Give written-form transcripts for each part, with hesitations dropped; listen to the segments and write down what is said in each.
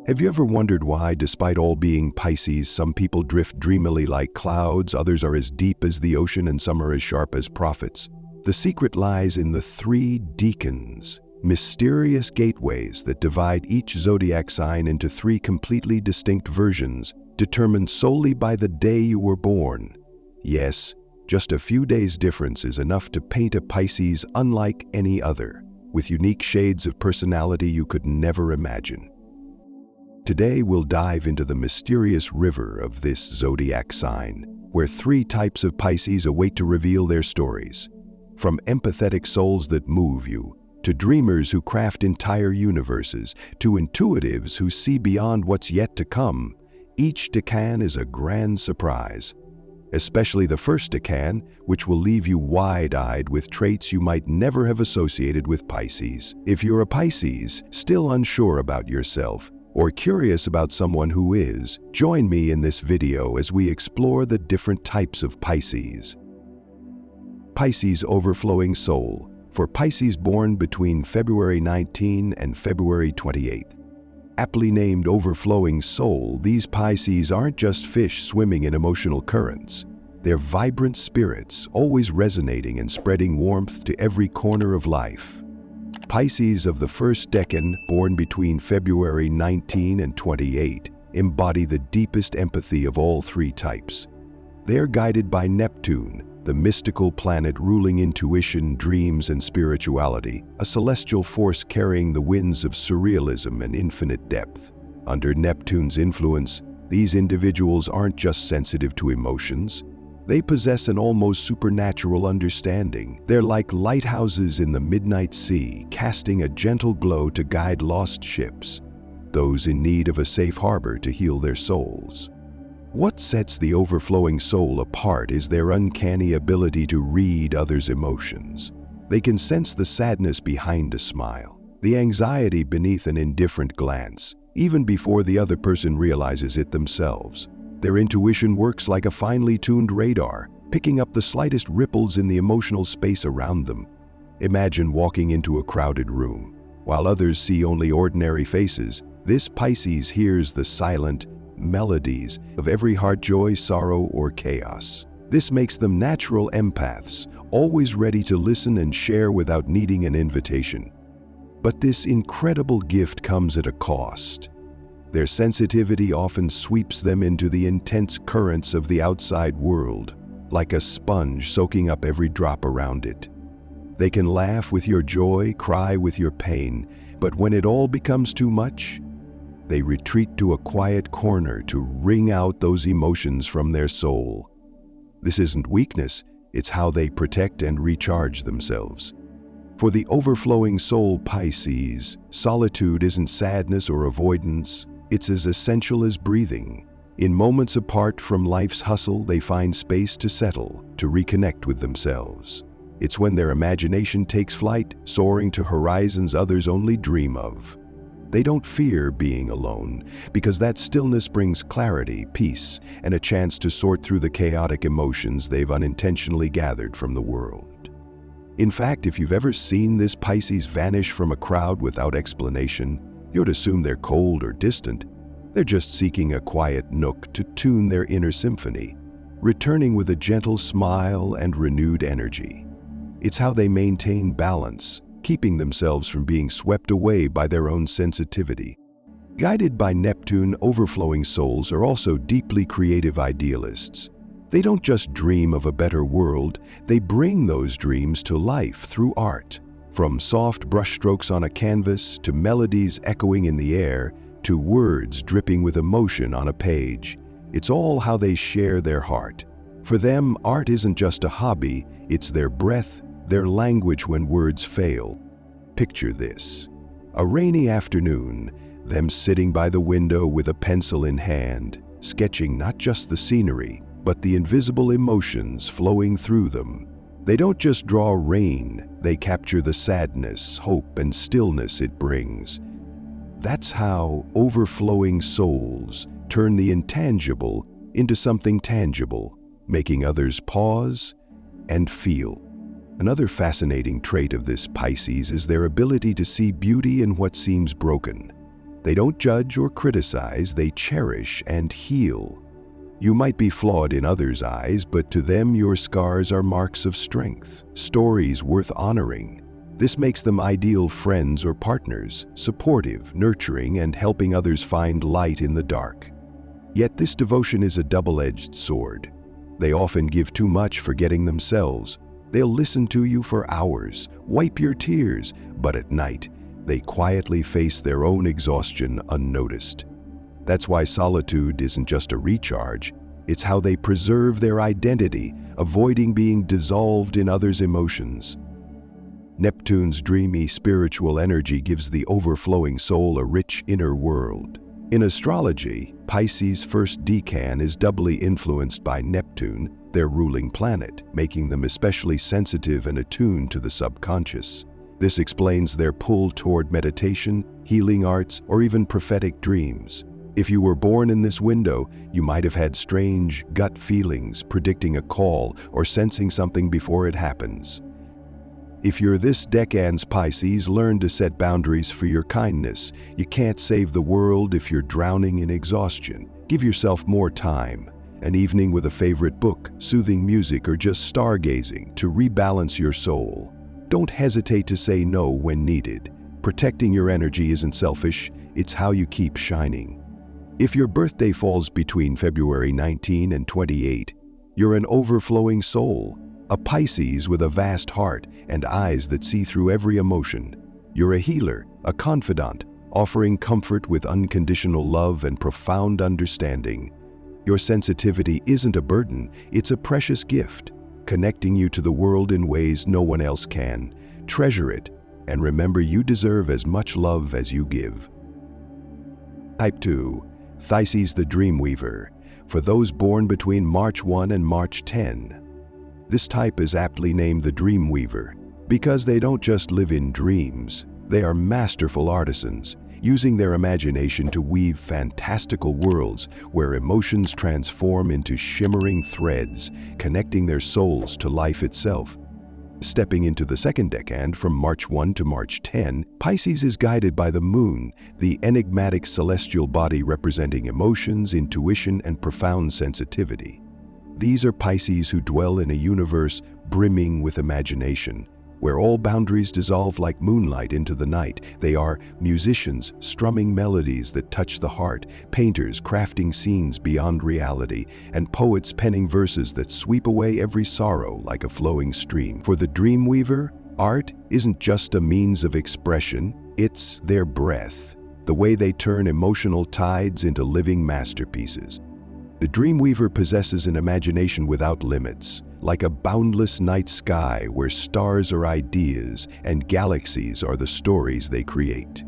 Have you ever wondered why, despite all being Pisces, some people drift dreamily like clouds, others are as deep as the ocean, and some are as sharp as prophets? The secret lies in the 3 decans, mysterious gateways that divide each zodiac sign into 3 completely distinct versions, determined solely by the day you were born. Yes, just a few days' difference is enough to paint a Pisces unlike any other, with unique shades of personality you could never imagine. Today we'll dive into the mysterious river of this zodiac sign, where 3 types of Pisces await to reveal their stories. From empathetic souls that move you, to dreamers who craft entire universes, to intuitives who see beyond what's yet to come, each decan is a grand surprise. Especially the first decan, which will leave you wide-eyed with traits you might never have associated with Pisces. If you're a Pisces, still unsure about yourself, or curious about someone who is, join me in this video as we explore the different types of Pisces. Pisces overflowing soul, for Pisces born between February 19 and February 28. Aptly named overflowing soul, these Pisces aren't just fish swimming in emotional currents. They're vibrant spirits, always resonating and spreading warmth to every corner of life. Pisces of the first decan, born between February 19 and 28, embody the deepest empathy of all 3 types. They're guided by Neptune, the mystical planet ruling intuition, dreams, and spirituality, a celestial force carrying the winds of surrealism and infinite depth. Under Neptune's influence, these individuals aren't just sensitive to emotions. They possess an almost supernatural understanding. They're like lighthouses in the midnight sea, casting a gentle glow to guide lost ships, those in need of a safe harbor to heal their souls. What sets the overflowing soul apart is their uncanny ability to read others' emotions. They can sense the sadness behind a smile, the anxiety beneath an indifferent glance, even before the other person realizes it themselves. Their intuition works like a finely tuned radar, picking up the slightest ripples in the emotional space around them. Imagine walking into a crowded room. While others see only ordinary faces, this Pisces hears the silent melodies of every heart, joy, sorrow, or chaos. This makes them natural empaths, always ready to listen and share without needing an invitation. But this incredible gift comes at a cost. Their sensitivity often sweeps them into the intense currents of the outside world, like a sponge soaking up every drop around it. They can laugh with your joy, cry with your pain, but when it all becomes too much, they retreat to a quiet corner to wring out those emotions from their soul. This isn't weakness, it's how they protect and recharge themselves. For the overflowing soul Pisces, solitude isn't sadness or avoidance. It's as essential as breathing. In moments apart from life's hustle, they find space to settle, to reconnect with themselves. It's when their imagination takes flight, soaring to horizons others only dream of. They don't fear being alone, because that stillness brings clarity, peace, and a chance to sort through the chaotic emotions they've unintentionally gathered from the world. In fact, if you've ever seen this Pisces vanish from a crowd without explanation, you'd assume they're cold or distant. They're just seeking a quiet nook to tune their inner symphony, returning with a gentle smile and renewed energy. It's how they maintain balance, keeping themselves from being swept away by their own sensitivity. Guided by Neptune, overflowing souls are also deeply creative idealists. They don't just dream of a better world, they bring those dreams to life through art. From soft brushstrokes on a canvas, to melodies echoing in the air, to words dripping with emotion on a page, it's all how they share their heart. For them, art isn't just a hobby, it's their breath, their language when words fail. Picture this: a rainy afternoon, them sitting by the window with a pencil in hand, sketching not just the scenery, but the invisible emotions flowing through them. They don't just draw rain, they capture the sadness, hope, and stillness it brings. That's how overflowing souls turn the intangible into something tangible, making others pause and feel. Another fascinating trait of this Pisces is their ability to see beauty in what seems broken. They don't judge or criticize, they cherish and heal. You might be flawed in others' eyes, but to them your scars are marks of strength, stories worth honoring. This makes them ideal friends or partners, supportive, nurturing, and helping others find light in the dark. Yet this devotion is a double-edged sword. They often give too much, forgetting themselves. They'll listen to you for hours, wipe your tears, but at night, they quietly face their own exhaustion unnoticed. That's why solitude isn't just a recharge, it's how they preserve their identity, avoiding being dissolved in others' emotions. Neptune's dreamy spiritual energy gives the overflowing soul a rich inner world. In astrology, Pisces' first decan is doubly influenced by Neptune, their ruling planet, making them especially sensitive and attuned to the subconscious. This explains their pull toward meditation, healing arts, or even prophetic dreams. If you were born in this window, you might have had strange gut feelings, predicting a call or sensing something before it happens. If you're this decan's Pisces, learn to set boundaries for your kindness. You can't save the world if you're drowning in exhaustion. Give yourself more time. An evening with a favorite book, soothing music, or just stargazing to rebalance your soul. Don't hesitate to say no when needed. Protecting your energy isn't selfish, it's how you keep shining. If your birthday falls between February 19 and 28, you're an overflowing soul, a Pisces with a vast heart and eyes that see through every emotion. You're a healer, a confidant, offering comfort with unconditional love and profound understanding. Your sensitivity isn't a burden, it's a precious gift, connecting you to the world in ways no one else can. Treasure it, and remember you deserve as much love as you give. Type 2. Pisces the Dreamweaver, for those born between March 1 and March 10. This type is aptly named the Dreamweaver because they don't just live in dreams, they are masterful artisans, using their imagination to weave fantastical worlds where emotions transform into shimmering threads, connecting their souls to life itself. Stepping into the second decan from March 1 to March 10, Pisces is guided by the moon, the enigmatic celestial body representing emotions, intuition, and profound sensitivity. These are Pisces who dwell in a universe brimming with imagination, where all boundaries dissolve like moonlight into the night. They are musicians strumming melodies that touch the heart, painters crafting scenes beyond reality, and poets penning verses that sweep away every sorrow like a flowing stream. For the Dreamweaver, art isn't just a means of expression, it's their breath, the way they turn emotional tides into living masterpieces. The Dreamweaver possesses an imagination without limits, like a boundless night sky where stars are ideas and galaxies are the stories they create.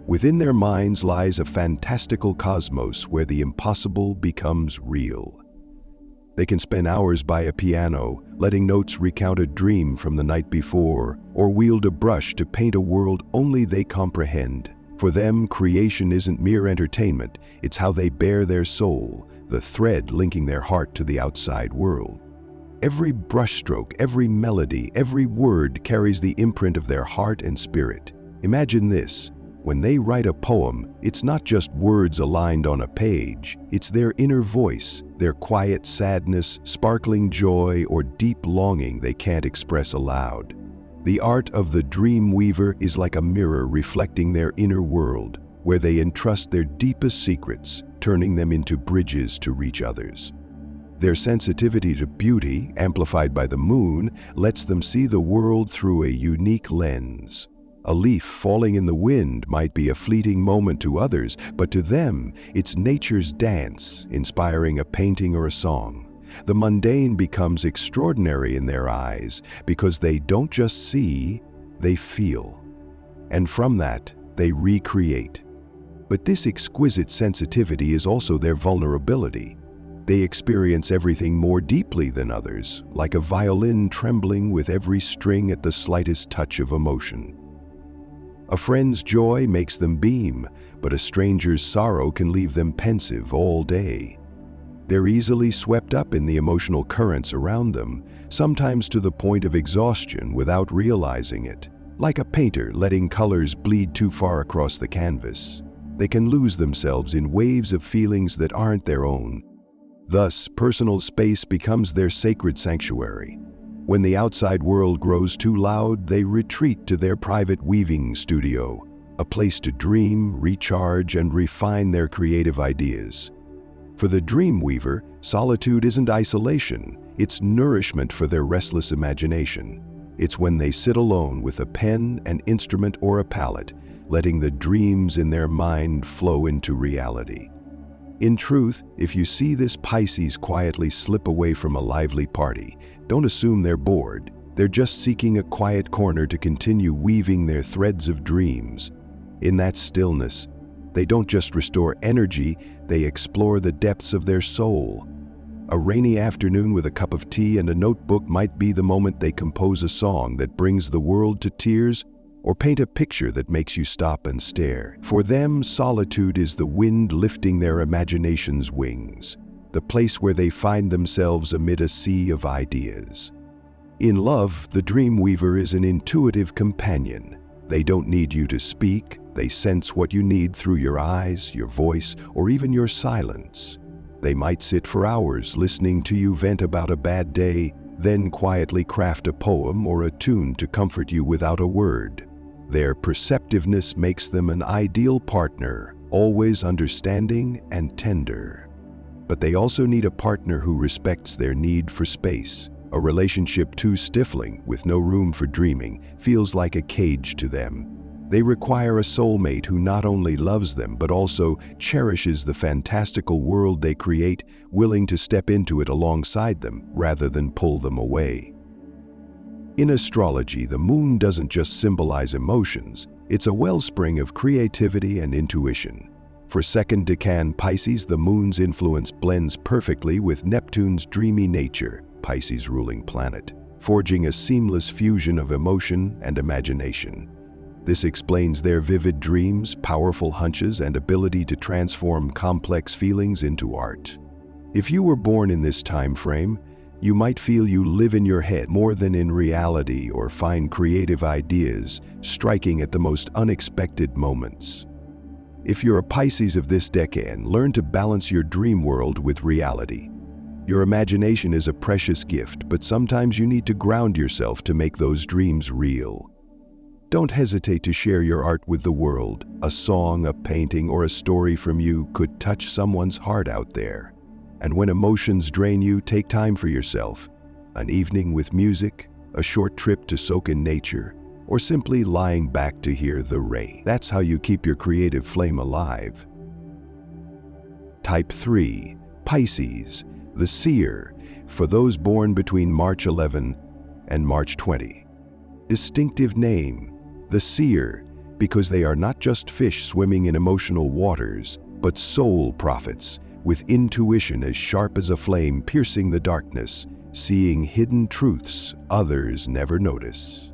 Within their minds lies a fantastical cosmos where the impossible becomes real. They can spend hours by a piano, letting notes recount a dream from the night before, or wield a brush to paint a world only they comprehend. For them, creation isn't mere entertainment, it's how they bear their soul, the thread linking their heart to the outside world. Every brushstroke, every melody, every word carries the imprint of their heart and spirit. Imagine this: when they write a poem, it's not just words aligned on a page, it's their inner voice, their quiet sadness, sparkling joy, or deep longing they can't express aloud. The art of the Dreamweaver is like a mirror reflecting their inner world, where they entrust their deepest secrets, turning them into bridges to reach others. Their sensitivity to beauty, amplified by the moon, lets them see the world through a unique lens. A leaf falling in the wind might be a fleeting moment to others, but to them, it's nature's dance, inspiring a painting or a song. The mundane becomes extraordinary in their eyes because they don't just see, they feel. And from that, they recreate. But this exquisite sensitivity is also their vulnerability. They experience everything more deeply than others, like a violin trembling with every string at the slightest touch of emotion. A friend's joy makes them beam, but a stranger's sorrow can leave them pensive all day. They're easily swept up in the emotional currents around them, sometimes to the point of exhaustion without realizing it, like a painter letting colors bleed too far across the canvas. They can lose themselves in waves of feelings that aren't their own. Thus, personal space becomes their sacred sanctuary. When the outside world grows too loud, they retreat to their private weaving studio, a place to dream, recharge, and refine their creative ideas. For the dream weaver, solitude isn't isolation, it's nourishment for their restless imagination. It's when they sit alone with a pen, an instrument, or a palette, letting the dreams in their mind flow into reality. In truth, if you see this Pisces quietly slip away from a lively party, don't assume they're bored. They're just seeking a quiet corner to continue weaving their threads of dreams. In that stillness, they don't just restore energy, they explore the depths of their soul. A rainy afternoon with a cup of tea and a notebook might be the moment they compose a song that brings the world to tears, or paint a picture that makes you stop and stare. For them, solitude is the wind lifting their imagination's wings, the place where they find themselves amid a sea of ideas. In love, the dream weaver is an intuitive companion. They don't need you to speak, they sense what you need through your eyes, your voice, or even your silence. They might sit for hours listening to you vent about a bad day, then quietly craft a poem or a tune to comfort you without a word. Their perceptiveness makes them an ideal partner, always understanding and tender. But they also need a partner who respects their need for space. A relationship too stifling, with no room for dreaming, feels like a cage to them. They require a soulmate who not only loves them but also cherishes the fantastical world they create, willing to step into it alongside them rather than pull them away. In astrology, the moon doesn't just symbolize emotions, it's a wellspring of creativity and intuition. For second decan Pisces, the moon's influence blends perfectly with Neptune's dreamy nature, Pisces' ruling planet, forging a seamless fusion of emotion and imagination. This explains their vivid dreams, powerful hunches, and ability to transform complex feelings into art. If you were born in this time frame, you might feel you live in your head more than in reality or find creative ideas striking at the most unexpected moments. If you're a Pisces of this decan, learn to balance your dream world with reality. Your imagination is a precious gift, but sometimes you need to ground yourself to make those dreams real. Don't hesitate to share your art with the world. A song, a painting, or a story from you could touch someone's heart out there. And when emotions drain you, take time for yourself. An evening with music, a short trip to soak in nature, or simply lying back to hear the rain. That's how you keep your creative flame alive. Type 3. Pisces, the seer, for those born between March 11 and March 20. Distinctive name, the seer, because they are not just fish swimming in emotional waters, but soul prophets, with intuition as sharp as a flame piercing the darkness, seeing hidden truths others never notice.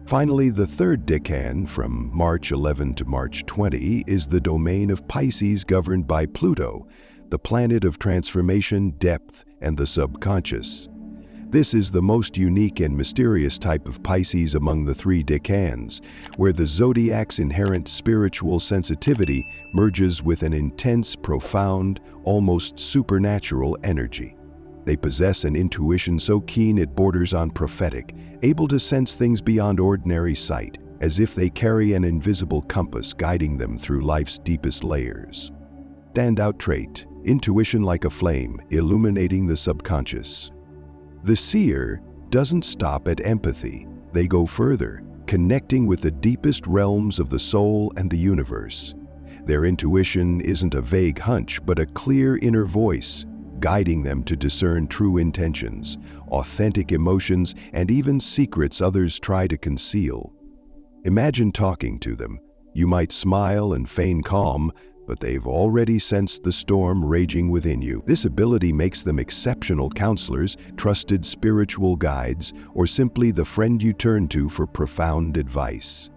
Finally, the third decan, from March 11 to March 20, is the domain of Pisces, governed by Pluto, the planet of transformation, depth, and the subconscious. This is the most unique and mysterious type of Pisces among the three decans, where the Zodiac's inherent spiritual sensitivity merges with an intense, profound, almost supernatural energy. They possess an intuition so keen it borders on prophetic, able to sense things beyond ordinary sight, as if they carry an invisible compass guiding them through life's deepest layers. Standout trait, intuition like a flame, illuminating the subconscious. The seer doesn't stop at empathy. They go further, connecting with the deepest realms of the soul and the universe. Their intuition isn't a vague hunch, but a clear inner voice, guiding them to discern true intentions, authentic emotions, and even secrets others try to conceal. Imagine talking to them. You might smile and feign calm, but they've already sensed the storm raging within you. This ability makes them exceptional counselors, trusted spiritual guides, or simply the friend you turn to for profound advice.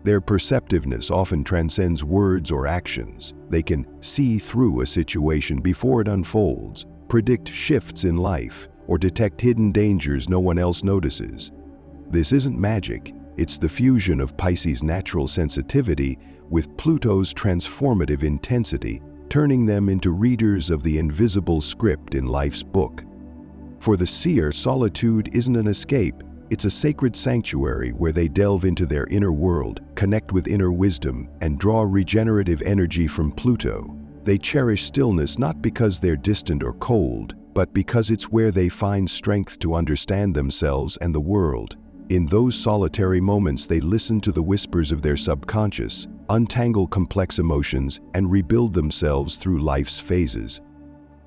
Their perceptiveness often transcends words or actions. They can see through a situation before it unfolds, predict shifts in life, or detect hidden dangers no one else notices. This isn't magic, It's the fusion of Pisces' natural sensitivity with Pluto's transformative intensity, turning them into readers of the invisible script in life's book. For the seer, solitude isn't an escape. It's a sacred sanctuary where they delve into their inner world, connect with inner wisdom, and draw regenerative energy from Pluto. They cherish stillness not because they're distant or cold, but because it's where they find strength to understand themselves and the world. In those solitary moments, they listen to the whispers of their subconscious, untangle complex emotions, and rebuild themselves through life's phases.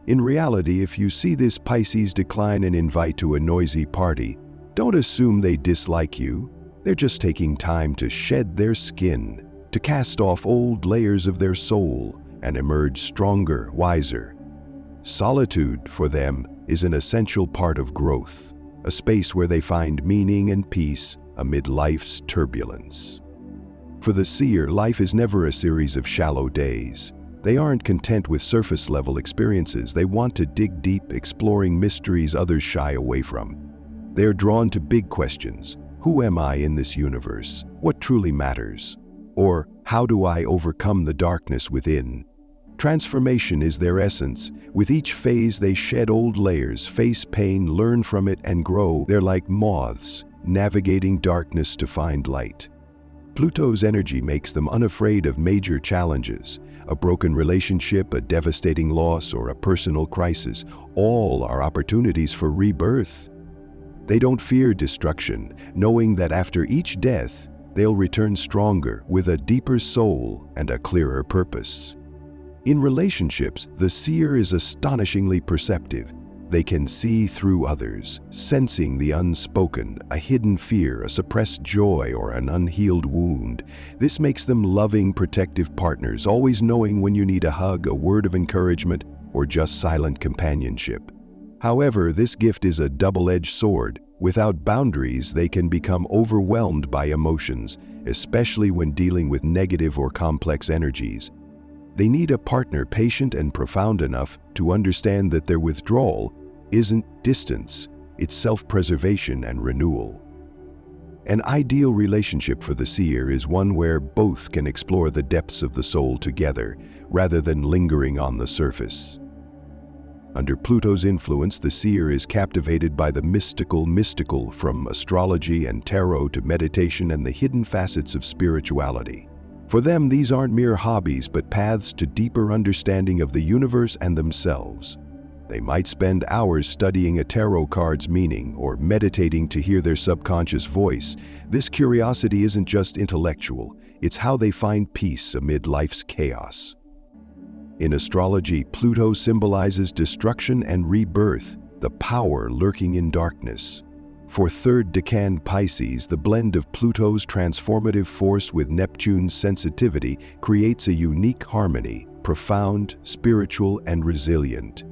In reality, if you see this Pisces decline an invite to a noisy party, don't assume they dislike you. They're just taking time to shed their skin, to cast off old layers of their soul, and emerge stronger, wiser. Solitude, for them, is an essential part of growth, a space where they find meaning and peace amid life's turbulence. For the seer, life is never a series of shallow days. They aren't content with surface-level experiences. They want to dig deep, exploring mysteries others shy away from. They're drawn to big questions. Who am I in this universe? What truly matters? Or, how do I overcome the darkness within? Transformation is their essence. With each phase, they shed old layers, face pain, learn from it, and grow. They're like moths, navigating darkness to find light. Pluto's energy makes them unafraid of major challenges. A broken relationship, a devastating loss, or a personal crisis, all are opportunities for rebirth. They don't fear destruction, knowing that after each death, they'll return stronger, with a deeper soul and a clearer purpose. In relationships, the seer is astonishingly perceptive. They can see through others, sensing the unspoken, a hidden fear, a suppressed joy, or an unhealed wound. This makes them loving, protective partners, always knowing when you need a hug, a word of encouragement, or just silent companionship. However, this gift is a double-edged sword. Without boundaries, they can become overwhelmed by emotions, especially when dealing with negative or complex energies. They need a partner patient and profound enough to understand that their withdrawal isn't distance, it's self-preservation and renewal. An ideal relationship for the seer is one where both can explore the depths of the soul together, rather than lingering on the surface. Under Pluto's influence, the seer is captivated by the mystical, from astrology and tarot to meditation and the hidden facets of spirituality. For them, these aren't mere hobbies, but paths to deeper understanding of the universe and themselves. They might spend hours studying a tarot card's meaning or meditating to hear their subconscious voice. This curiosity isn't just intellectual, it's how they find peace amid life's chaos. In astrology, Pluto symbolizes destruction and rebirth, the power lurking in darkness. For third decan Pisces, the blend of Pluto's transformative force with Neptune's sensitivity creates a unique harmony, profound, spiritual, and resilient.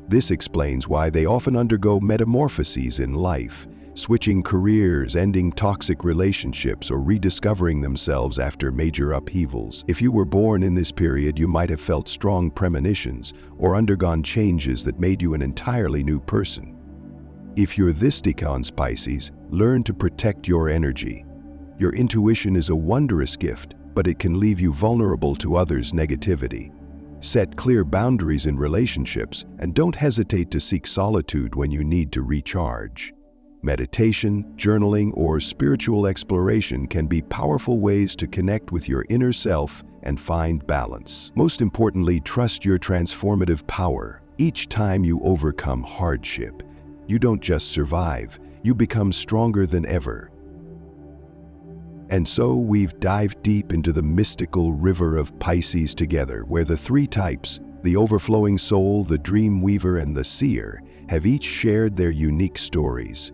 This explains why they often undergo metamorphoses in life, switching careers, ending toxic relationships, or rediscovering themselves after major upheavals. If you were born in this period, you might have felt strong premonitions or undergone changes that made you an entirely new person. If you're this decan's Pisces, learn to protect your energy. Your intuition is a wondrous gift, but it can leave you vulnerable to others' negativity. Set clear boundaries in relationships and don't hesitate to seek solitude when you need to recharge. Meditation, journaling, or spiritual exploration can be powerful ways to connect with your inner self and find balance. Most importantly, trust your transformative power. Each time you overcome hardship, you don't just survive, you become stronger than ever. And so we've dived deep into the mystical river of Pisces together, where the three types, the overflowing soul, the dream weaver, and the seer, have each shared their unique stories.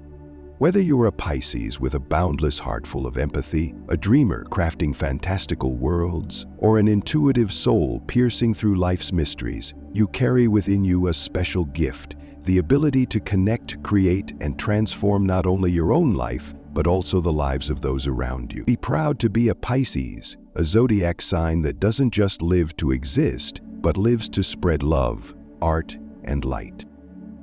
Whether you're a Pisces with a boundless heart full of empathy, a dreamer crafting fantastical worlds, or an intuitive soul piercing through life's mysteries, you carry within you a special gift, the ability to connect, create, and transform not only your own life, but also the lives of those around you. Be proud to be a Pisces, a zodiac sign that doesn't just live to exist, but lives to spread love, art, and light.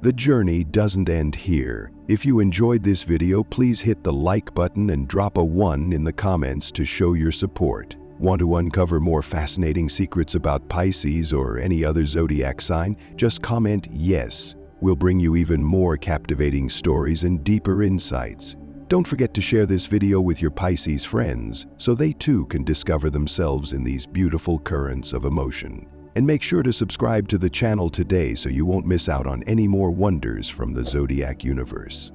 The journey doesn't end here. If you enjoyed this video, please hit the like button and drop a 1 in the comments to show your support. Want to uncover more fascinating secrets about Pisces or any other zodiac sign? Just comment yes. We'll bring you even more captivating stories and deeper insights. Don't forget to share this video with your Pisces friends so they too can discover themselves in these beautiful currents of emotion. And make sure to subscribe to the channel today so you won't miss out on any more wonders from the Zodiac universe.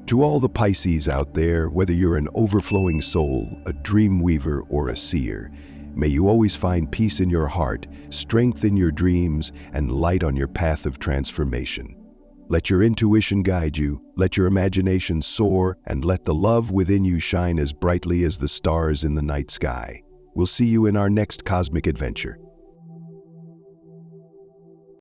To all the Pisces out there, whether you're an overflowing soul, a dream weaver, or a seer, may you always find peace in your heart, strength in your dreams, and light on your path of transformation. Let your intuition guide you, let your imagination soar, and let the love within you shine as brightly as the stars in the night sky. We'll see you in our next cosmic adventure.